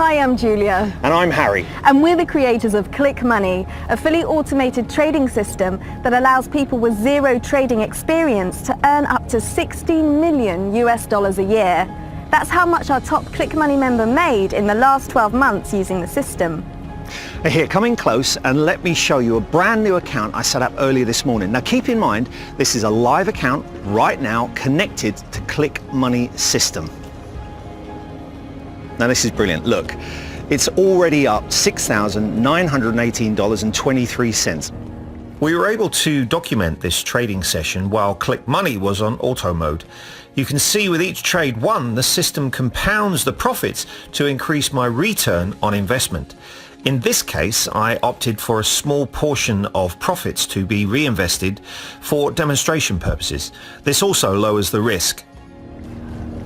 Hi, I'm Julia. And I'm Harry. And we're the creators of Click Money, a fully automated trading system that allows people with zero trading experience to earn up to $16 million a year. That's how much our top Click Money member made in the last 12 months using the system. Here, come in close and let me show you a brand new account I set up earlier this morning. Now keep in mind, this is a live account right now connected to Click Money system. Now this is brilliant. Look, it's already up $6,918.23. We were able to document this trading session while Click Money was on auto mode. You can see with each trade won, the system compounds the profits to increase my return on investment. In this case, I opted for a small portion of profits to be reinvested for demonstration purposes. This also lowers the risk.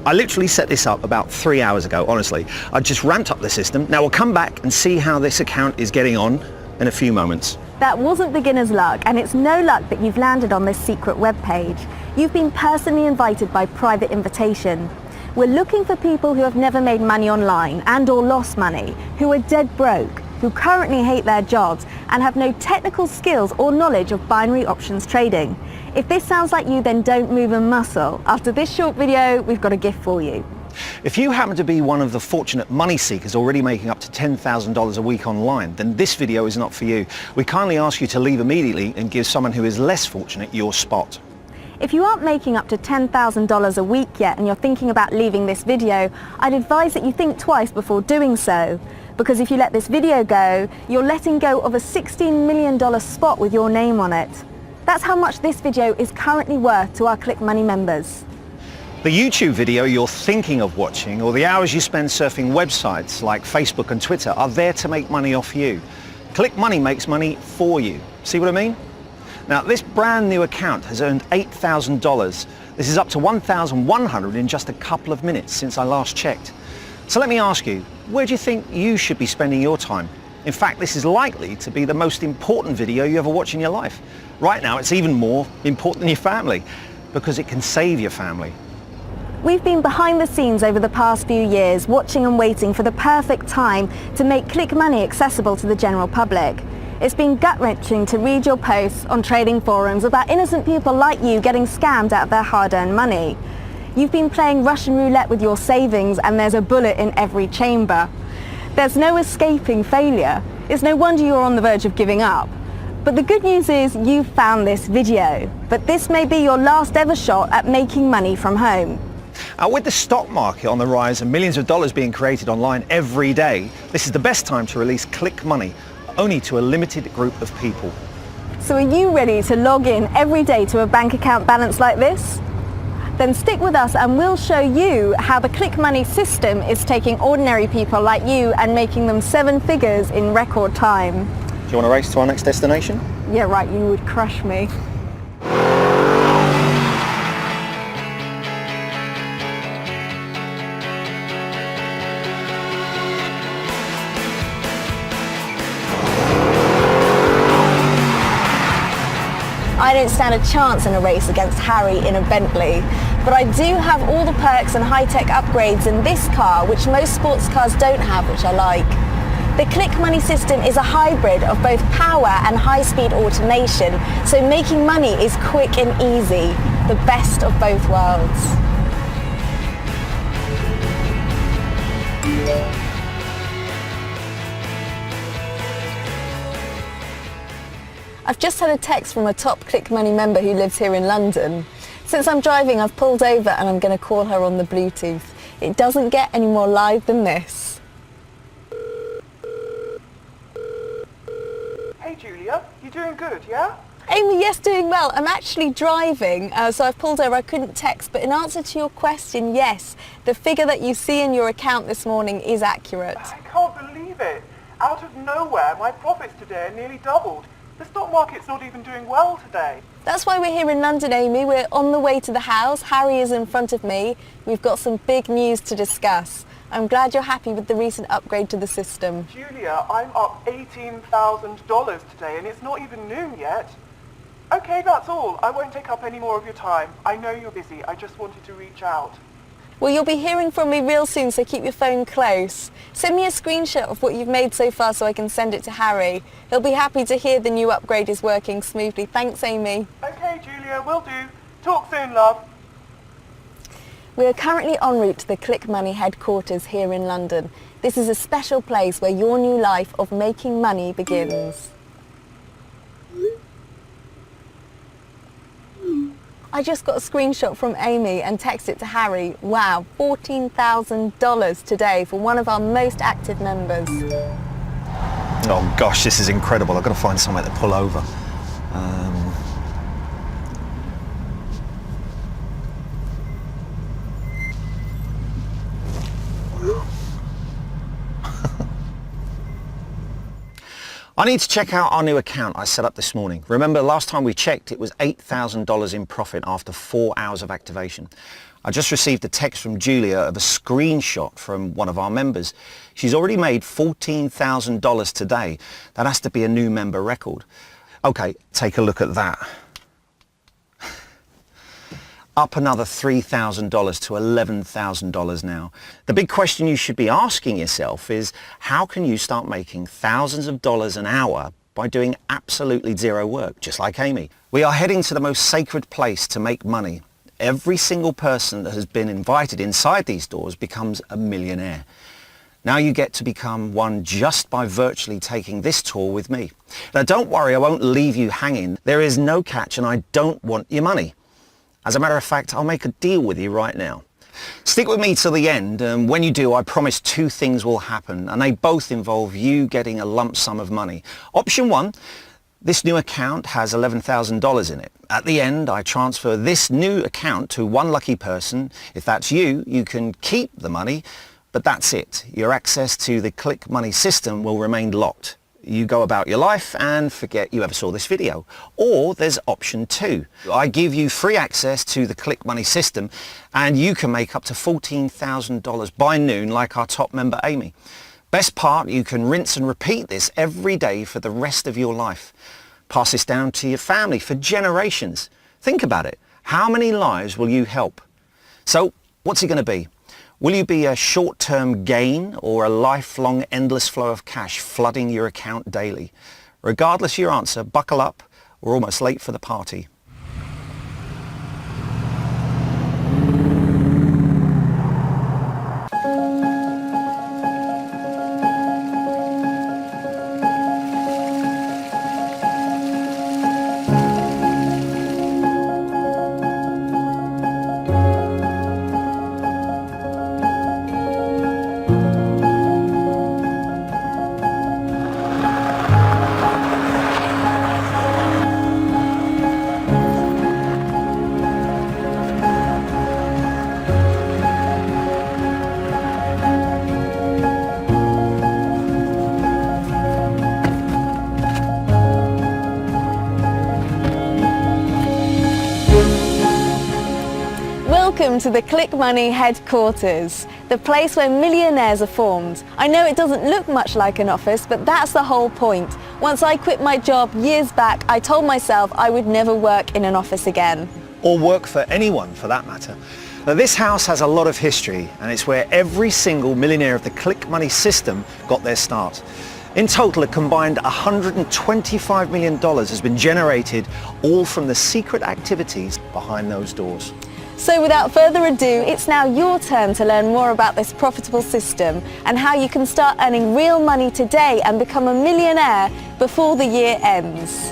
I literally set this up about 3 hours ago, honestly. I just ramped up the system. Now we'll come back and see how this account is getting on in a few moments. That wasn't beginner's luck, and it's no luck that you've landed on this secret web page. You've been personally invited by private invitation. We're looking for people who have never made money online and or lost money, who are dead broke, who currently hate their jobs and have no technical skills or knowledge of binary options trading. If this sounds like you, then don't move a muscle. After this short video, we've got a gift for you. If you happen to be one of the fortunate money seekers already making up to $10,000 a week online, then this video is not for you. We kindly ask you to leave immediately and give someone who is less fortunate your spot. If you aren't making up to $10,000 a week yet and you're thinking about leaving this video, I'd advise that you think twice before doing so. Because if you let this video go, you're letting go of a $16 million spot with your name on it. That's how much this video is currently worth to our Click Money members. The YouTube video you're thinking of watching or the hours you spend surfing websites like Facebook and Twitter are there to make money off you. Click Money makes money for you. See what I mean? Now this brand new account has earned $8,000. This is up to $1,100 in just a couple of minutes since I last checked. So let me ask you, where do you think you should be spending your time? In fact, this is likely to be the most important video you ever watch in your life. Right now, it's even more important than your family because it can save your family. We've been behind the scenes over the past few years, watching and waiting for the perfect time to make Click Money accessible to the general public. It's been gut-wrenching to read your posts on trading forums about innocent people like you getting scammed out of their hard-earned money. You've been playing Russian roulette with your savings and there's a bullet in every chamber. There's no escaping failure. It's no wonder you're on the verge of giving up. But the good news is you've found this video. But this may be your last ever shot at making money from home. With the stock market on the rise and millions of dollars being created online every day, this is the best time to release Click Money, only to a limited group of people. So are you ready to log in every day to a bank account balance like this? Then stick with us and we'll show you how the Click Money system is taking ordinary people like you and making them 7 figures in record time. Do you want to race to our next destination? Yeah, right, you would crush me. I don't stand a chance in a race against Harry in a Bentley, but I do have all the perks and high-tech upgrades in this car, which most sports cars don't have, which I like. The Click Money system is a hybrid of both power and high-speed automation, so making money is quick and easy, the best of both worlds. I've just had a text from a top Click Money member who lives here in London. Since I'm driving, I've pulled over and I'm going to call her on the Bluetooth. It doesn't get any more live than this. Hey Julia, you doing good, yeah? Amy, yes, doing well. I'm actually driving, so I've pulled over. I couldn't text, but in answer to your question, yes, the figure that you see in your account this morning is accurate. I can't believe it. Out of nowhere, my profits today are nearly doubled. The stock market's not even doing well today. That's why we're here in London, Amy. We're on the way to the house. Harry is in front of me. We've got some big news to discuss. I'm glad you're happy with the recent upgrade to the system. Julia, I'm up $18,000 today and it's not even noon yet. Okay, that's all. I won't take up any more of your time. I know you're busy. I just wanted to reach out. Well, you'll be hearing from me real soon, so keep your phone close. Send me a screenshot of what you've made so far so I can send it to Harry. He'll be happy to hear the new upgrade is working smoothly. Thanks, Amy. Okay, Julia, will do. Talk soon, love. We are currently en route to the Click Money headquarters here in London. This is a special place where your new life of making money begins. I just got a screenshot from Amy and texted it to Harry. Wow, $14,000 today for one of our most active members. Oh gosh, this is incredible. I've got to find somewhere to pull over. I need to check out our new account I set up this morning. Remember, last time we checked, it was $8,000 in profit after 4 hours of activation. I just received a text from Julia of a screenshot from one of our members. She's already made $14,000 today. That has to be a new member record. Okay, take a look at that. Up another $3,000 to $11,000 now. The big question you should be asking yourself is, how can you start making thousands of dollars an hour by doing absolutely zero work, just like Amy? We are heading to the most sacred place to make money. Every single person that has been invited inside these doors becomes a millionaire. Now you get to become one just by virtually taking this tour with me. Now don't worry, I won't leave you hanging. There is no catch and I don't want your money. As a matter of fact, I'll make a deal with you right now. Stick with me till the end, and when you do, I promise 2 things will happen, and they both involve you getting a lump sum of money. Option 1, this new account has $11,000 in it. At the end, I transfer this new account to one lucky person. If that's you, you can keep the money, but that's it. Your access to the Click Money system will remain locked. You go about your life and forget you ever saw this video. Or there's option 2. I give you free access to the Click Money system and you can make up to $14,000 by noon like our top member Amy. Best part, you can rinse and repeat this every day for the rest of your life. Pass this down to your family for generations. Think about it. How many lives will you help? So what's it going to be? Will you be a short-term gain or a lifelong endless flow of cash flooding your account daily? Regardless of your answer, buckle up. We're almost late for the party. Welcome to the Click Money headquarters, the place where millionaires are formed. I know it doesn't look much like an office, but that's the whole point. Once I quit my job years back, I told myself I would never work in an office again. Or work for anyone, for that matter. Now, this house has a lot of history, and it's where every single millionaire of the Click Money system got their start. In total, a combined $125 million has been generated, all from the secret activities behind those doors. So without further ado, it's now your turn to learn more about this profitable system and how you can start earning real money today and become a millionaire before the year ends.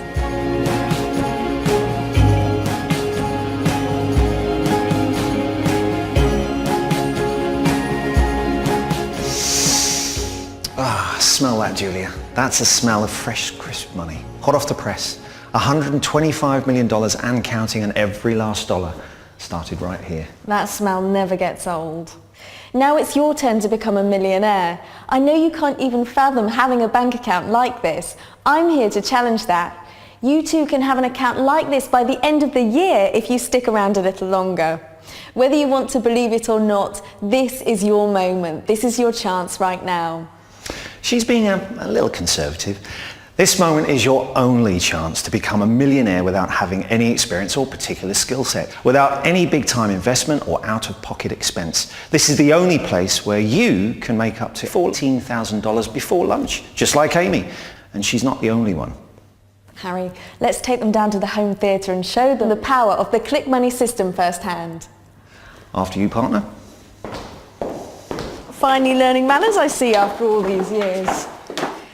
Ah, smell that, Julia. That's the smell of fresh, crisp money. Hot off the press. $125 million and counting, and every last dollar started right here. That smell never gets old. Now it's your turn to become a millionaire. I know you can't even fathom having a bank account like this. I'm here to challenge that. You too can have an account like this by the end of the year if you stick around a little longer. Whether you want to believe it or not, this is your moment. This is your chance right now. She's being a little conservative. This moment is your only chance to become a millionaire without having any experience or particular skill set, without any big-time investment or out-of-pocket expense. This is the only place where you can make up to $14,000 before lunch, just like Amy. And she's not the only one. Harry, let's take them down to the home theatre and show them the power of the Click Money system firsthand. After you, partner. Finally learning manners, I see, after all these years.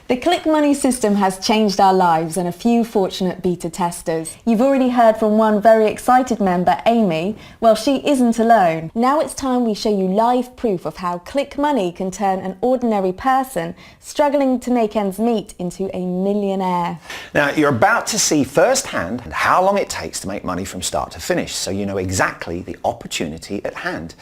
The Click Money system has changed our lives and a few fortunate beta testers. You've already heard from one very excited member, Amy. Well, she isn't alone. Now it's time we show you live proof of how Click Money can turn an ordinary person struggling to make ends meet into a millionaire. Now, you're about to see firsthand how long it takes to make money from start to finish, so you know exactly the opportunity at hand.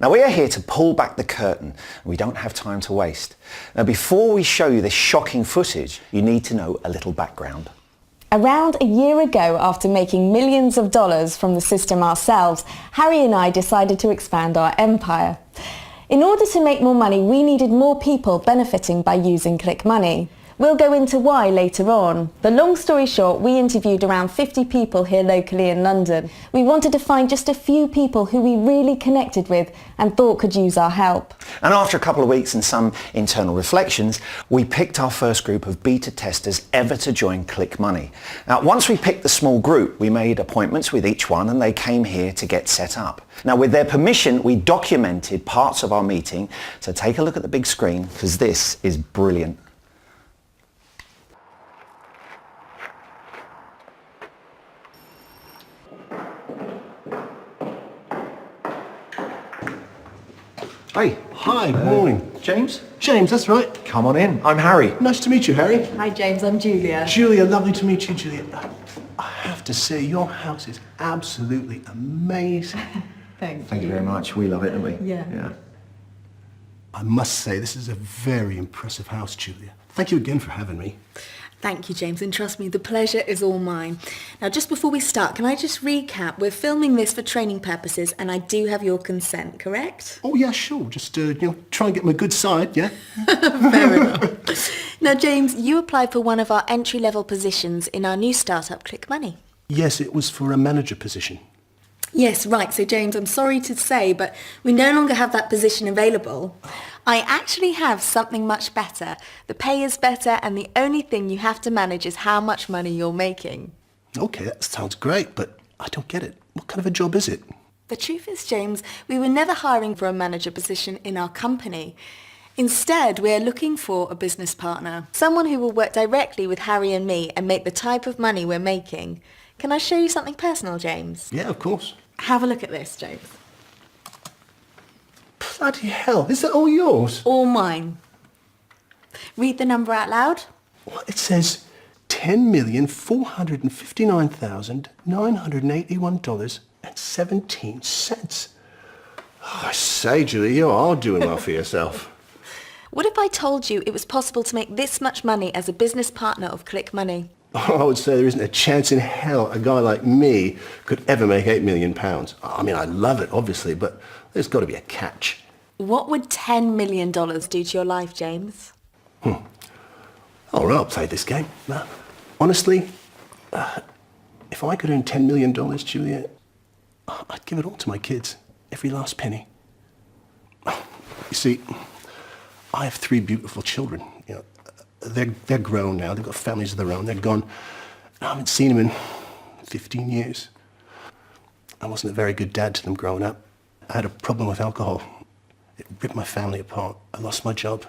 Now, we are here to pull back the curtain. We don't have time to waste. Now, before we show you this shocking footage, you need to know a little background. Around a year ago, after making millions of dollars from the system ourselves, Harry and I decided to expand our empire. In order to make more money, we needed more people benefiting by using Click Money. We'll go into why later on. The long story short, we interviewed around 50 people here locally in London. We wanted to find just a few people who we really connected with and thought could use our help. And after a couple of weeks and some internal reflections, we picked our first group of beta testers ever to join Click Money. Now, once we picked the small group, we made appointments with each one and they came here to get set up. Now, with their permission, we documented parts of our meeting. So take a look at the big screen, because this is brilliant. Hey. Hi, good morning. James? James, that's right. Come on in. I'm Harry. Nice to meet you, Harry. Hi James, I'm Julia. Julia, lovely to meet you, Julia. I have to say, your house is absolutely amazing. Thank Thank you very much. We love it, don't we? Yeah. I must say, this is a very impressive house, Julia. Thank you again for having me. Thank you, James, and trust me, the pleasure is all mine. Now, just before we start, can I just recap? We're filming this for training purposes, and I do have your consent, correct? Oh, yeah, sure. Just, try and get my good side, yeah? Fair enough. Now, James, you applied for one of our entry-level positions in our new startup, Click Money. Yes, it was for a manager position. Yes, right. So, James, I'm sorry to say, but we no longer have that position available. I actually have something much better. The pay is better, and the only thing you have to manage is how much money you're making. Okay, that sounds great, but I don't get it. What kind of a job is it? The truth is, James, we were never hiring for a manager position in our company. Instead, we're looking for a business partner, someone who will work directly with Harry and me and make the type of money we're making. Can I show you something personal, James? Yeah, of course. Have a look at this, James. Bloody hell, is that all yours? All mine. Read the number out loud. Well, it says $10,459,981.17. Oh, I say, Julie, you are doing well for yourself. What if I told you it was possible to make this much money as a business partner of Click Money? I would say there isn't a chance in hell a guy like me could ever make £8 million. I mean, I love it, obviously, but there's got to be a catch. What would $10 million do to your life, James? All right, I'll play this game. Honestly, if I could earn $10 million, Julia, I'd give it all to my kids, every last penny. You see, I have 3 beautiful children. You know, they're grown now. They've got families of their own. They're gone. I haven't seen them in 15 years. I wasn't a very good dad to them growing up. I had a problem with alcohol. It ripped my family apart. I lost my job.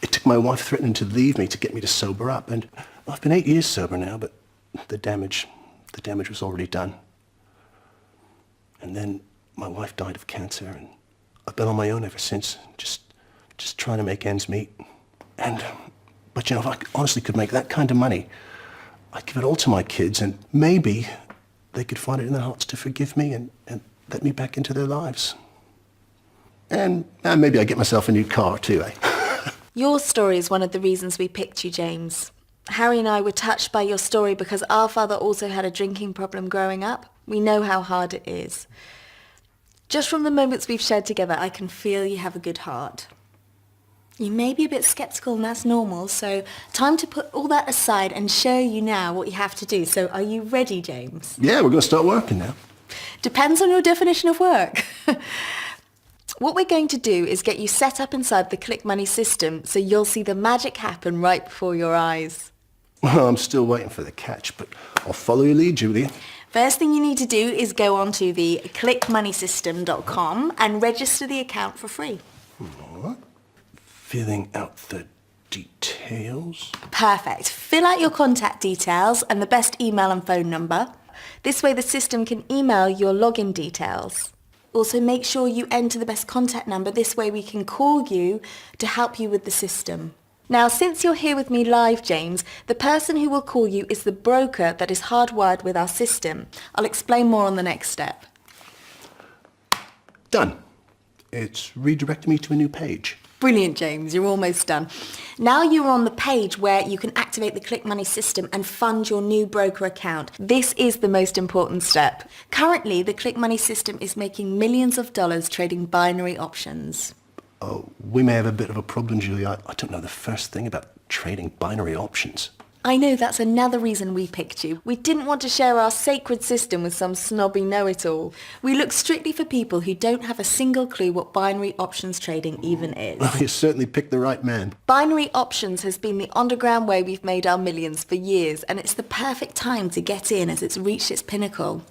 It took my wife threatening to leave me to get me to sober up. And I've been 8 years sober now, but the damage was already done. And then my wife died of cancer, and I've been on my own ever since, just trying to make ends meet. But you know, if I honestly could make that kind of money, I'd give it all to my kids, and maybe they could find it in their hearts to forgive me and let me back into their lives. And maybe I'd get myself a new car too, eh? Your story is one of the reasons we picked you, James. Harry and I were touched by your story because our father also had a drinking problem growing up. We know how hard it is. Just from the moments we've shared together, I can feel you have a good heart. You may be a bit sceptical and that's normal, so time to put all that aside and show you now what you have to do. So are you ready, James? Yeah, we're going to start working now. Depends on your definition of work. What we're going to do is get you set up inside the Click Money system so you'll see the magic happen right before your eyes. Well, I'm still waiting for the catch, but I'll follow your lead, Julia. First thing you need to do is go onto the clickmoneysystem.com and register the account for free. What? Filling out the details? Perfect. Fill out your contact details and the best email and phone number. This way the system can email your login details. Also make sure you enter the best contact number. This way we can call you to help you with the system. Now, since you're here with me live, James, the person who will call you is the broker that is hardwired with our system. I'll explain more on the next step. Done. It's redirecting me to a new page. Brilliant, James. You're almost done. Now you're on the page where you can activate the Click Money system and fund your new broker account. This is the most important step. Currently, the Click Money system is making millions of dollars trading binary options. Oh, we may have a bit of a problem, Julia. I don't know the first thing about trading binary options. I know that's another reason we picked you. We didn't want to share our sacred system with some snobby know-it-all. We look strictly for people who don't have a single clue what binary options trading even is. Well, you certainly picked the right man. Binary options has been the underground way we've made our millions for years, and it's the perfect time to get in as it's reached its pinnacle.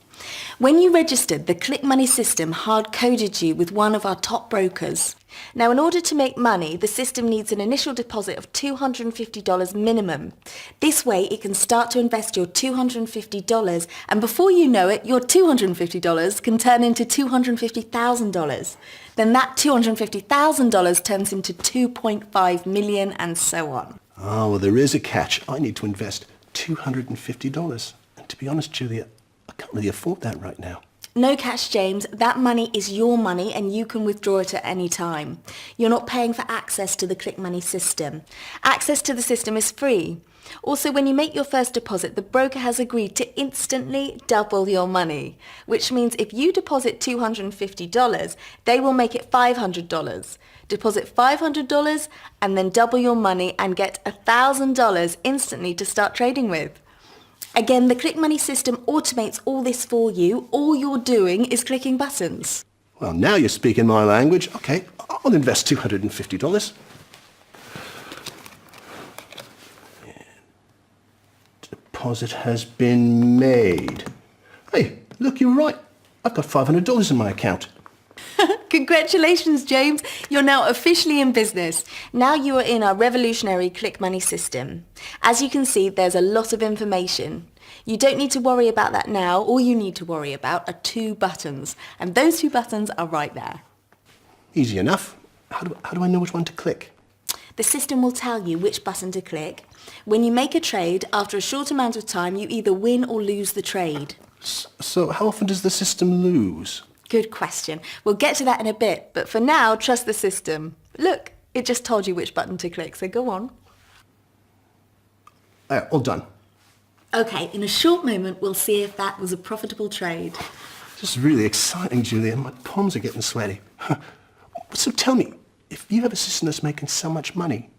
When you registered, the Click Money system hard-coded you with one of our top brokers. Now, in order to make money, the system needs an initial deposit of $250 minimum. This way, it can start to invest your $250, and before you know it, your $250 can turn into $250,000. Then that $250,000 turns into $2.5 million, and so on. Oh, well, there is a catch. I need to invest $250. And to be honest, Julia, I can't really afford that right now. No catch, James. That money is your money and you can withdraw it at any time. You're not paying for access to the Click Money system. Access to the system is free. Also, when you make your first deposit, the broker has agreed to instantly double your money, which means if you deposit $250, they will make it $500. Deposit $500 and then double your money and get $1,000 instantly to start trading with. Again, the Click Money system automates all this for you. All you're doing is clicking buttons. Well, now you're speaking my language. Okay, I'll invest $250. Deposit has been made. Hey, look, you were right. I've got $500 in my account. Congratulations, James. You're now officially in business. Now you are in our revolutionary Click Money system. As you can see, there's a lot of information. You don't need to worry about that now. All you need to worry about are 2 buttons. And those 2 buttons are right there. Easy enough. How do I know which one to click? The system will tell you which button to click. When you make a trade, after a short amount of time, you either win or lose the trade. So how often does the system lose? Good question. We'll get to that in a bit, but for now, trust the system. Look, it just told you which button to click, so go on. All done. Okay, in a short moment, we'll see if that was a profitable trade. This is really exciting, Julia. My palms are getting sweaty. So tell me, if you have a system that's making so much money,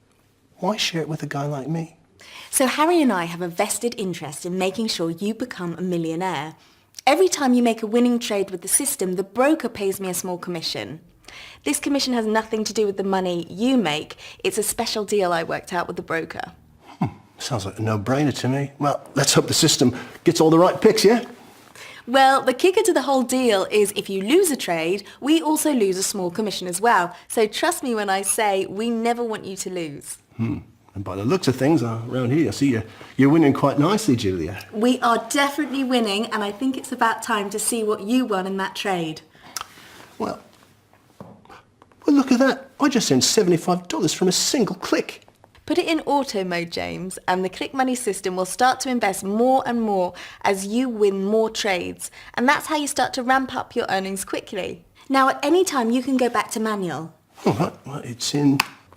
why share it with a guy like me? So Harry and I have a vested interest in making sure you become a millionaire. Every time you make a winning trade with the system, the broker pays me a small commission. This commission has nothing to do with the money you make. It's a special deal I worked out with the broker. Sounds like a no-brainer to me. Well, let's hope the system gets all the right picks, yeah? Well, the kicker to the whole deal is if you lose a trade, we also lose a small commission as well. So trust me when I say we never want you to lose. And by the looks of things around here, I see you're winning quite nicely, Julia. We are definitely winning, and I think it's about time to see what you won in that trade. Well, look at that. I just earned $75 from a single click. Put it in auto mode, James, and the Click Money system will start to invest more and more as you win more trades. And that's how you start to ramp up your earnings quickly. Now, at any time, you can go back to manual. All right, well,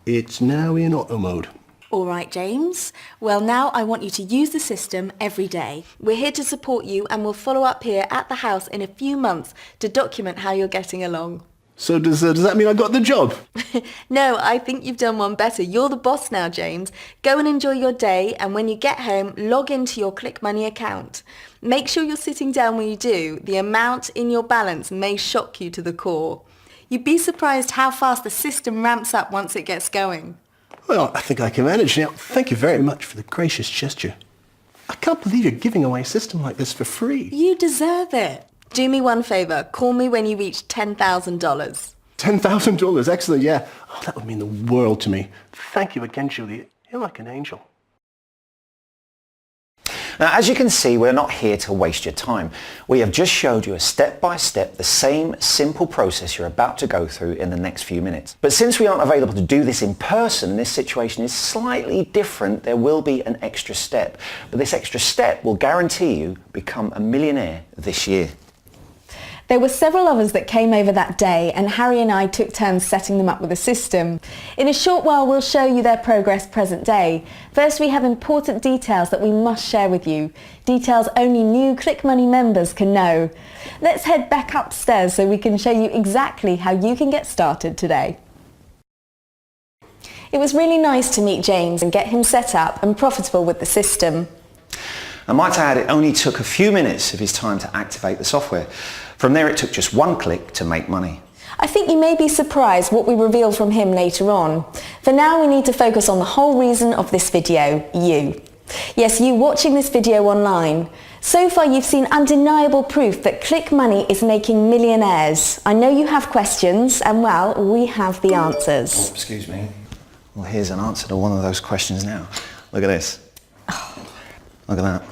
it's now in auto mode. All right, James. Well, now I want you to use the system every day. We're here to support you and we'll follow up here at the house in a few months to document how you're getting along. So does that mean I got the job? No, I think you've done one better. You're the boss now, James. Go and enjoy your day, and when you get home, log into your ClickMoney account. Make sure you're sitting down when you do. The amount in your balance may shock you to the core. You'd be surprised how fast the system ramps up once it gets going. Well, I think I can manage now. Thank you very much for the gracious gesture. I can't believe you're giving away a system like this for free. You deserve it. Do me one favour. Call me when you reach $10,000. $10,000, excellent, yeah. Oh, that would mean the world to me. Thank you again, Julia. You're like an angel. Now, as you can see, we're not here to waste your time. We have just showed you a step-by-step, the same simple process you're about to go through in the next few minutes. But since we aren't available to do this in person, this situation is slightly different. There will be an extra step. But this extra step will guarantee you become a millionaire this year. There were several others that came over that day, and Harry and I took turns setting them up with a system. In a short while we'll show you their progress present day. First, we have important details that we must share with you. Details only new ClickMoney members can know. Let's head back upstairs so we can show you exactly how you can get started today. It was really nice to meet James and get him set up and profitable with the system. I might add, it only took a few minutes of his time to activate the software. From there, it took just one click to make money. I think you may be surprised what we reveal from him later on. For now, we need to focus on the whole reason of this video, you. Yes, you watching this video online. So far, you've seen undeniable proof that ClickMoney is making millionaires. I know you have questions, and well, we have the answers. Oh, excuse me. Well, here's an answer to one of those questions now. Look at this. Look at that.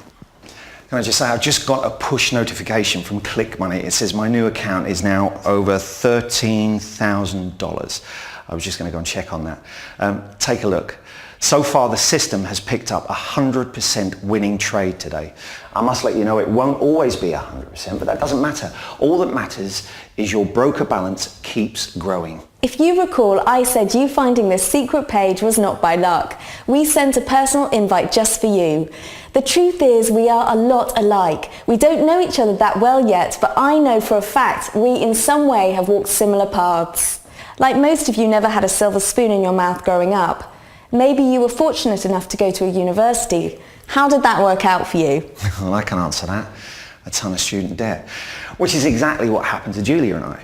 Can I just say, I've just got a push notification from ClickMoney. It says my new account is now over $13,000. I was just going to go and check on that. Take a look. So far, the system has picked up 100% winning trade today. I must let you know it won't always be 100%, but that doesn't matter. All that matters is your broker balance keeps growing. If you recall, I said you finding this secret page was not by luck. We sent a personal invite just for you. The truth is we are a lot alike. We don't know each other that well yet, but I know for a fact we in some way have walked similar paths. Like most of you never had a silver spoon in your mouth growing up. Maybe you were fortunate enough to go to a university. How did that work out for you? Well, I can answer that. A ton of student debt, which is exactly what happened to Julia and I.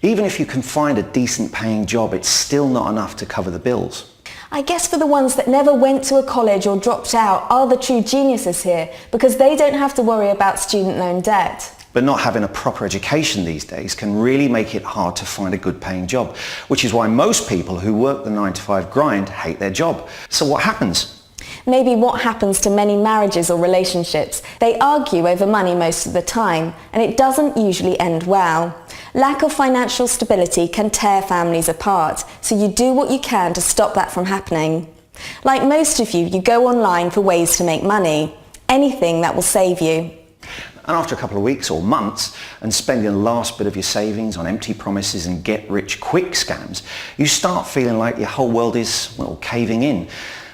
Even if you can find a decent paying job, it's still not enough to cover the bills. I guess for the ones that never went to a college or dropped out are the true geniuses here, because they don't have to worry about student loan debt. But not having a proper education these days can really make it hard to find a good paying job, which is why most people who work the 9-to-5 grind hate their job. So what happens? Maybe what happens to many marriages or relationships. They argue over money most of the time, and it doesn't usually end well. Lack of financial stability can tear families apart, so you do what you can to stop that from happening. Like most of you, you go online for ways to make money. Anything that will save you. And after a couple of weeks or months and spending the last bit of your savings on empty promises and get-rich-quick scams, you start feeling like your whole world is, well, caving in.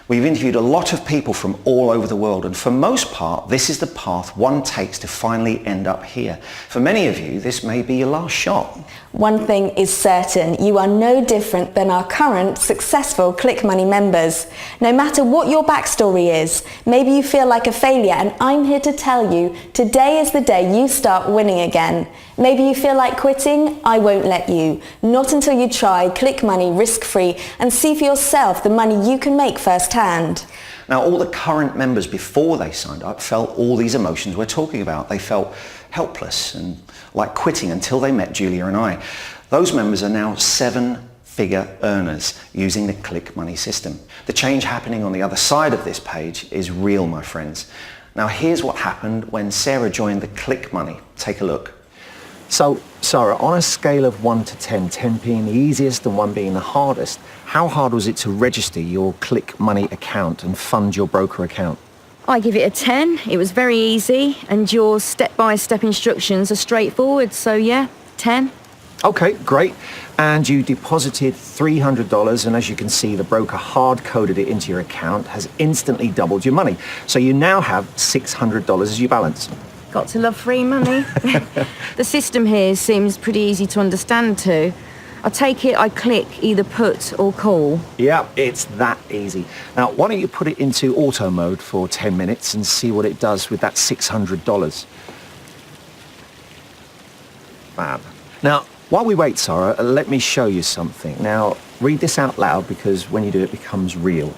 We've interviewed a lot of people from all over the world, and for most part, this is the path one takes to finally end up here. For many of you, this may be your last shot. One thing is certain, you are no different than our current successful ClickMoney members. No matter what your backstory is, maybe you feel like a failure, and I'm here to tell you, today is the day you start winning again. Maybe you feel like quitting, I won't let you. Not until you try ClickMoney risk-free and see for yourself the money you can make firsthand. Now, all the current members before they signed up felt all these emotions we're talking about. They felt helpless and like quitting until they met Julia and I. Those members are now 7-figure earners using the ClickMoney system. The change happening on the other side of this page is real, my friends. Now, here's what happened when Sarah joined the ClickMoney. Take a look. So, Sarah, on a scale of 1 to 10, 10 being the easiest and 1 being the hardest, how hard was it to register your ClickMoney account and fund your broker account? I give it a 10. It was very easy, and your step-by-step instructions are straightforward, so yeah, 10. Okay, great. And you deposited $300, and as you can see, the broker hard-coded it into your account, has instantly doubled your money. So you now have $600 as your balance. Got to love free money. The system here seems pretty easy to understand too. I take it I click either put or call. Yeah, it's that easy. Now, why don't you put it into auto mode for 10 minutes and see what it does with that $600? Fab. Now, while we wait, Sarah, let me show you something. Now, read this out loud because when you do it becomes real.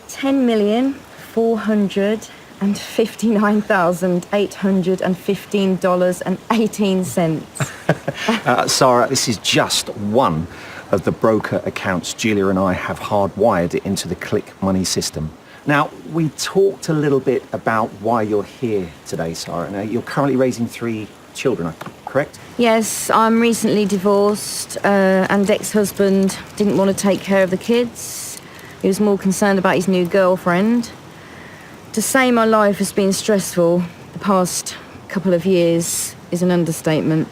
$10,459,815.18. Sarah, this is just one of the broker accounts Julia and I have hardwired into the Click Money system. Now, we talked a little bit about why you're here today, Sarah. Now, you're currently raising 3 children, correct? Yes, I'm recently divorced and ex-husband didn't want to take care of the kids. He was more concerned about his new girlfriend. To say my life has been stressful the past couple of years is an understatement.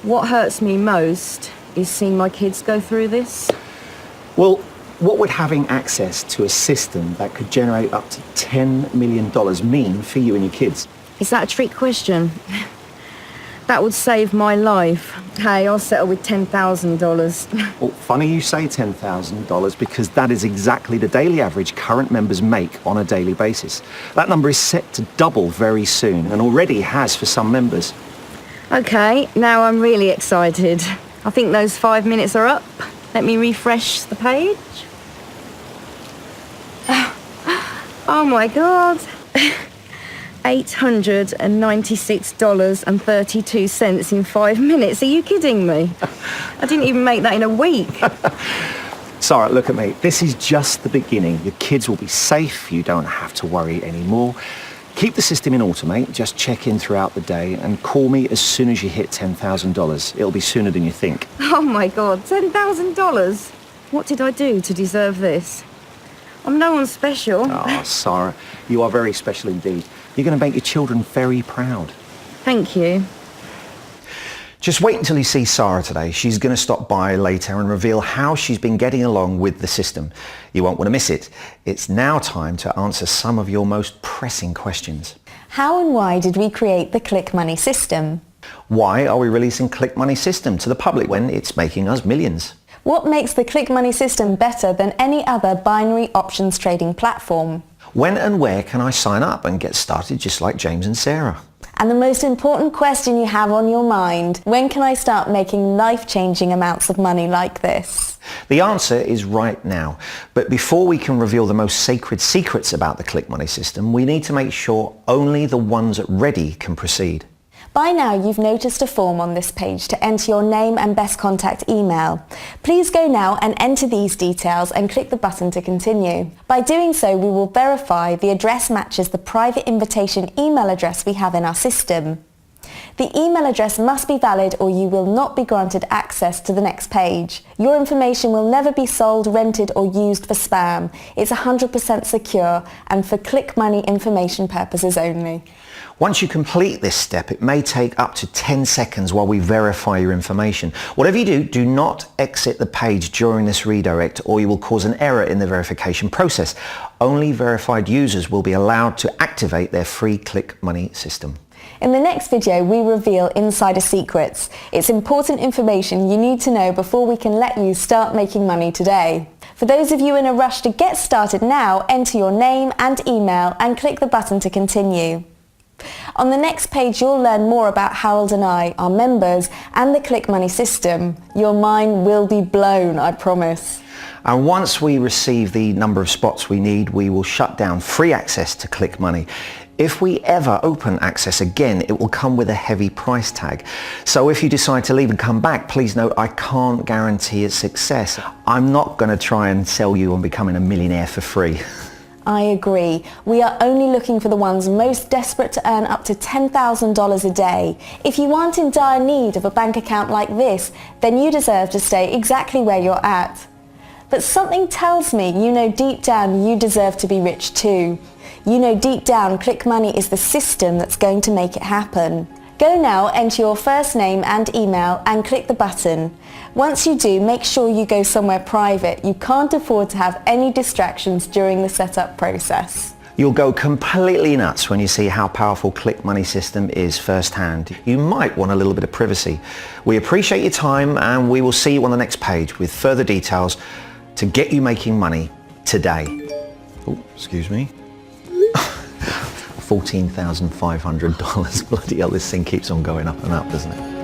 What hurts me most is seeing my kids go through this. Well, what would having access to a system that could generate up to $10 million mean for you and your kids? Is that a trick question? That would save my life. Hey, I'll settle with $10,000. Well, funny you say $10,000 because that is exactly the daily average current members make on a daily basis. That number is set to double very soon and already has for some members. Okay, now I'm really excited. I think those 5 minutes are up. Let me refresh the page. Oh my God. $896.32 in 5 minutes. Are you kidding me? I didn't even make that in a week. Sarah, look at me. This is just the beginning. Your kids will be safe. You don't have to worry anymore. Keep the system in automate. Just check in throughout the day and call me as soon as you hit $10,000. It'll be sooner than you think. Oh my God, $10,000? What did I do to deserve this? I'm no one special. Oh, Sarah, you are very special indeed. You're going to make your children very proud. Thank you. Just wait until you see Sarah today. She's going to stop by later and reveal how she's been getting along with the system. You won't want to miss it. It's now time to answer some of your most pressing questions. How and why did we create the Click Money system? Why are we releasing Click Money system to the public when it's making us millions? What makes the Click Money system better than any other binary options trading platform? When and where can I sign up and get started just like James and Sarah? And the most important question you have on your mind, when can I start making life-changing amounts of money like this? The answer is right now. But before we can reveal the most sacred secrets about the Click Money system, we need to make sure only the ones ready can proceed. By now you've noticed a form on this page to enter your name and best contact email. Please go now and enter these details and click the button to continue. By doing so, we will verify the address matches the private invitation email address we have in our system. The email address must be valid or you will not be granted access to the next page. Your information will never be sold, rented or used for spam. It's 100% secure and for Click Money information purposes only. Once you complete this step, it may take up to 10 seconds while we verify your information. Whatever you do, do not exit the page during this redirect or you will cause an error in the verification process. Only verified users will be allowed to activate their free Click Money system. In the next video, we reveal insider secrets. It's important information you need to know before we can let you start making money today. For those of you in a rush to get started now, enter your name and email and click the button to continue. On the next page, you'll learn more about Harold and I, our members, and the Click Money system. Your mind will be blown, I promise. And once we receive the number of spots we need, we will shut down free access to Click Money. If we ever open access again, it will come with a heavy price tag. So if you decide to leave and come back, please note I can't guarantee its success. I'm not going to try and sell you on becoming a millionaire for free. I agree. We are only looking for the ones most desperate to earn up to $10,000 a day. If you aren't in dire need of a bank account like this, then you deserve to stay exactly where you're at. But something tells me you know deep down you deserve to be rich too. You know deep down Click Money is the system that's going to make it happen. Go now, enter your first name and email and click the button. Once you do, make sure you go somewhere private. You can't afford to have any distractions during the setup process. You'll go completely nuts when you see how powerful ClickMoney system is firsthand. You might want a little bit of privacy. We appreciate your time and we will see you on the next page with further details to get you making money today. Oh, excuse me. $14,500. Bloody hell, this thing keeps on going up and up, doesn't it?